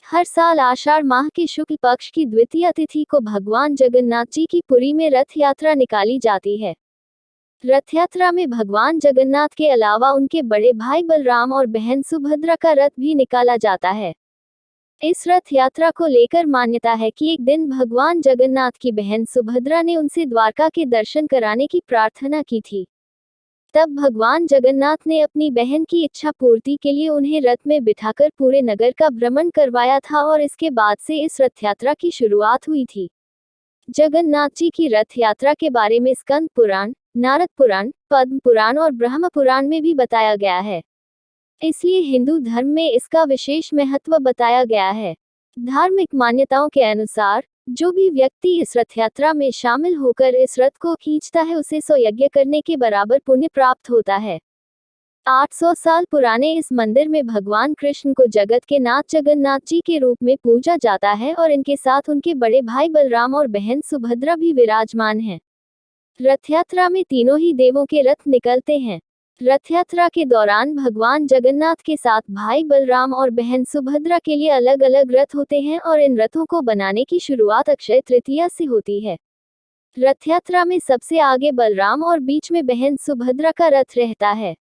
हर साल आषाढ़ माह के शुक्ल पक्ष की द्वितीय तिथि को भगवान जगन्नाथ जी की पुरी में रथ यात्रा निकाली जाती है। रथ यात्रा में भगवान जगन्नाथ के अलावा उनके बड़े भाई बलराम और बहन सुभद्रा का रथ भी निकाला जाता है। इस रथ यात्रा को लेकर मान्यता है कि एक दिन भगवान जगन्नाथ की बहन सुभद्रा ने उनसे द्वारका के दर्शन कराने की प्रार्थना की थी। तब भगवान जगन्नाथ ने अपनी बहन की इच्छा पूर्ति के लिए उन्हें रथ में बिठाकर पूरे नगर का भ्रमण करवाया था और इसके बाद से इस रथ यात्रा की शुरुआत हुई थी। जगन्नाथ जी की रथ यात्रा के बारे में स्कंद पुराण, नारद पुराण, पद्म पुराण और ब्रह्म पुराण में भी बताया गया है। इसलिए हिंदू धर्म में इसका विशेष महत्व बताया गया है। धार्मिक मान्यताओं के अनुसार जो भी व्यक्ति इस रथ यात्रा में शामिल होकर इस रथ को खींचता है उसे 100 यज्ञ करने के बराबर पुण्य प्राप्त होता है। 800 साल पुराने इस मंदिर में भगवान कृष्ण को जगत के नाथ जगन्नाथ जी के रूप में पूजा जाता है और इनके साथ उनके बड़े भाई बलराम और बहन सुभद्रा भी विराजमान हैं। रथ यात्रा में तीनों ही देवों के रथ निकलते हैं। रथ यात्रा के दौरान भगवान जगन्नाथ के साथ भाई बलराम और बहन सुभद्रा के लिए अलग अलग रथ होते हैं और इन रथों को बनाने की शुरुआत अक्षय तृतीया से होती है। रथ यात्रा में सबसे आगे बलराम और बीच में बहन सुभद्रा का रथ रहता है।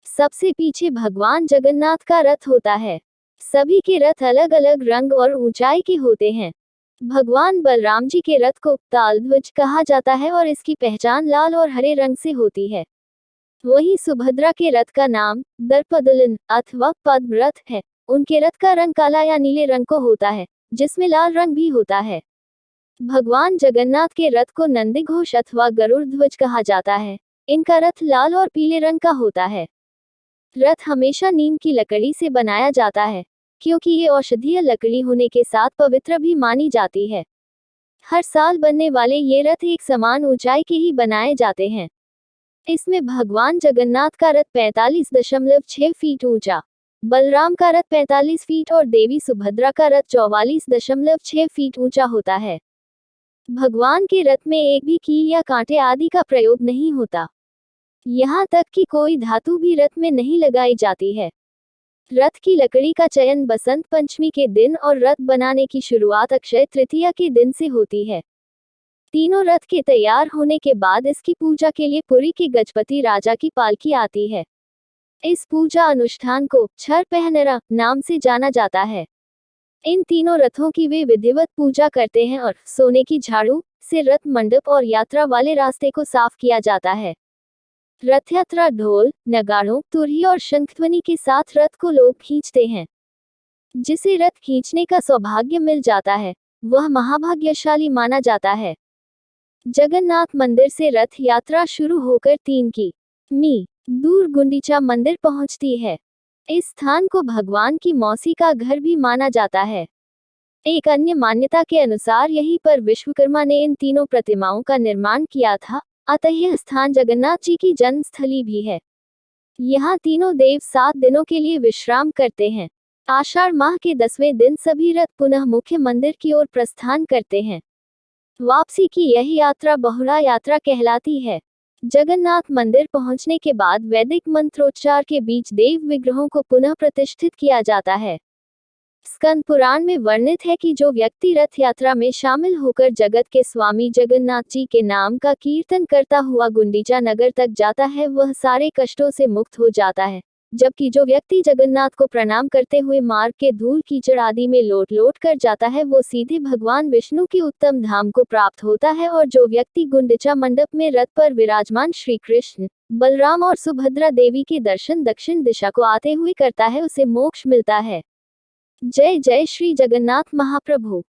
सबसे पीछे भगवान जगन्नाथ का रथ होता है। सभी के रथ अलग अलग रंग और ऊंचाई के होते हैं। भगवान बलराम जी के रथ को तालध्वज कहा जाता है और इसकी पहचान लाल और हरे रंग से होती है। वहीं सुभद्रा के रथ का नाम दर्पदलन अथवा पद्म रथ है। उनके रथ का रंग काला या नीले रंग को होता है, जिसमें लाल रंग भी होता है। भगवान जगन्नाथ के रथ को नंदीघोष अथवा गरुड़ ध्वज कहा जाता है। इनका रथ लाल और पीले रंग का होता है। रथ हमेशा नीम की लकड़ी से बनाया जाता है, क्योंकि ये औषधीय लकड़ी होने के साथ पवित्र भी मानी जाती है। हर साल बनने वाले ये रथ एक समान ऊंचाई के ही बनाए जाते हैं। इसमें भगवान जगन्नाथ का रथ 45.6 फीट ऊंचा, बलराम का रथ 45 फीट और देवी सुभद्रा का रथ 44.6 फीट ऊंचा होता है। भगवान के रथ में एक भी कील या कांटे आदि का प्रयोग नहीं होता। यहाँ तक कि कोई धातु भी रथ में नहीं लगाई जाती है। रथ की लकड़ी का चयन बसंत पंचमी के दिन और रथ बनाने की शुरुआत अक्षय तृतीया के दिन से होती है। तीनों रथ के तैयार होने के बाद इसकी पूजा के लिए पुरी के गजपति राजा की पालकी आती है। इस पूजा अनुष्ठान को छर पहनरा नाम से जाना जाता है। इन तीनों रथों की वे विधिवत पूजा करते हैं और सोने की झाड़ू से रथ मंडप और यात्रा वाले रास्ते को साफ किया जाता है। रथ यात्रा ढोल, नगाड़ों, तुरही और शंखध्वनि के साथ रथ को लोग खींचते हैं। जिसे रथ खींचने का सौभाग्य मिल जाता है वह महाभाग्यशाली माना जाता है। जगन्नाथ मंदिर से रथ यात्रा शुरू होकर 3 किमी दूर गुंडीचा मंदिर पहुंचती है। इस स्थान को भगवान की मौसी का घर भी माना जाता है। एक अन्य मान्यता के अनुसार यहीं पर विश्वकर्मा ने इन तीनों प्रतिमाओं का निर्माण किया था, अतः यह स्थान जगन्नाथ जी की जन्मस्थली भी है। यहाँ तीनों देव 7 दिनों के लिए विश्राम करते हैं। आषाढ़ माह के 10वें दिन सभी रथ पुनः मुख्य मंदिर की ओर प्रस्थान करते हैं। वापसी की यह यात्रा बहुड़ा यात्रा कहलाती है। जगन्नाथ मंदिर पहुंचने के बाद वैदिक मंत्रोच्चार के बीच देव विग्रहों को पुनः प्रतिष्ठित किया जाता है। स्कंद पुराण में वर्णित है कि जो व्यक्ति रथ यात्रा में शामिल होकर जगत के स्वामी जगन्नाथ जी के नाम का कीर्तन करता हुआ गुंडीचा नगर तक जाता है वह सारे कष्टों से मुक्त हो जाता है, जबकि जो व्यक्ति जगन्नाथ को प्रणाम करते हुए मार्ग के धूल कीचड़ आदि में लोट लोट कर जाता है वो सीधे भगवान विष्णु के उत्तम धाम को प्राप्त होता है। और जो व्यक्ति गुंडीचा मंडप में रथ पर विराजमान श्री कृष्ण, बलराम और सुभद्रा देवी के दर्शन दक्षिण दिशा को आते हुए करता है उसे मोक्ष मिलता है। जय जय श्री जगन्नाथ महाप्रभु।